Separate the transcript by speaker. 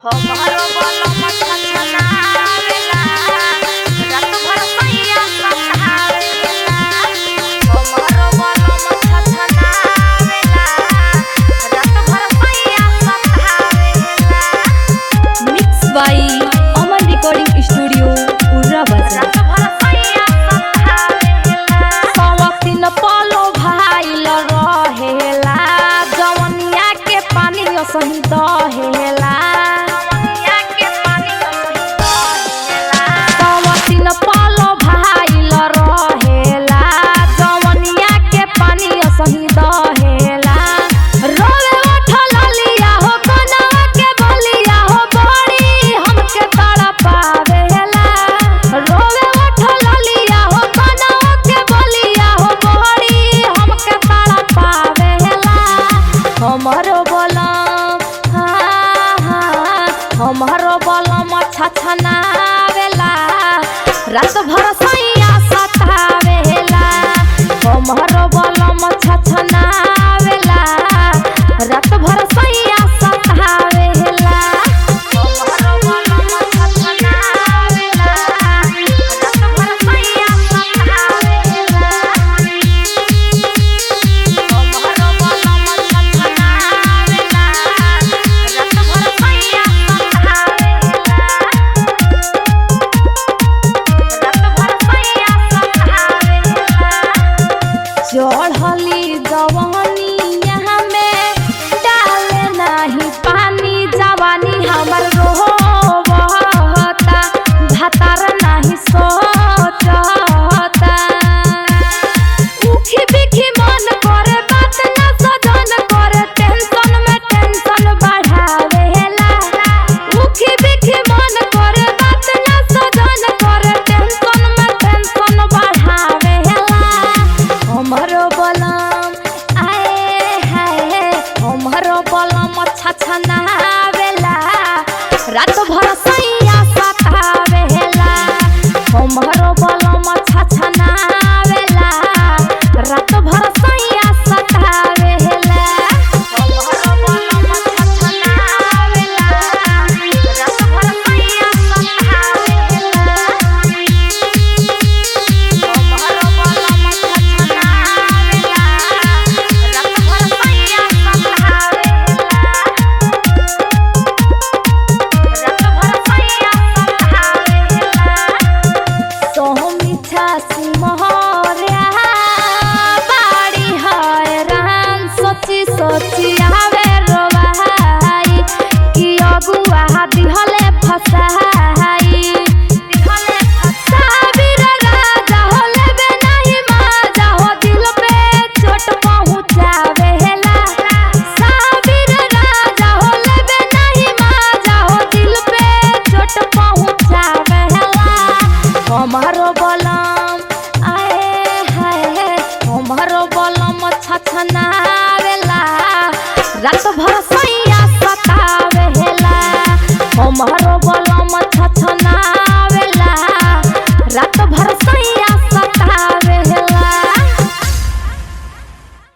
Speaker 1: हमारो बलम छछनावेला रात भर सैया सतावेला। हमारो बलम छछनावेला रात भर सैया सतावेला।
Speaker 2: Mix by Aman recording studio Urra Bazar.
Speaker 1: रात भर सैया सतावेला।
Speaker 2: सवतीन पलो भाईल रहेला जवनिया के पानी असही दहेला। सवतीन पलो भाईल रहेला जवनिया के पानी असही दहेला। रोवे उठल लिया हो कनवा के बलिया हो बड़ी हमके तड़पावेला। रोवे उठल लिया हो कनवा के बलिया हो बड़ी हमके तड़पावेला। हमरो बलम हमरो बलम छछनावेला रात भर सैया सतावेला। हमरो बलम छछनावेला रात भर सैया सतावेला।
Speaker 1: हमारो बलम छछनावेला रात भर सैया सतावेला। हमारो बलम छछनावेला रात भर सैया सतावेला। रात भर सैया सतावेला।
Speaker 2: चढ़ली जवानी में डाले नाही पानी जवानी हमर रोहता भतार नाही सोचता। उखी बिखी मन करे बात ना सजन करे टेंशन में टेंशन बढ़ावेला। उखी बिखी मन करे बात ना सजन करे टेंशन में टेंशन बढ़ावेला। हमरो बलम आए हाय हमरो बलम छछनावेला रात भर सैया सतावेला। हमरो बलम छछनावेला रात भर सैया सतावेला।
Speaker 1: हमारो बलम छछनावेला रात भर सैया सतावेला। हमारो बलम छछनावेला रात भर सैया सतावेला। रात भर सैया सतावेला।
Speaker 2: सोहमिठा सिमहरिया बाड़ी हैरान सोची सोची आवे रोवाई कि अगुआ दिहले फसाई।
Speaker 1: दिहले
Speaker 2: साबिर राजा हो लेबे नहीं माजा हो दिल पे चोट पहुँचावेला। साबिर राजा हो लेबे नहीं माजा हो दिल पे चोट पहुँचावेला। हमारो बलम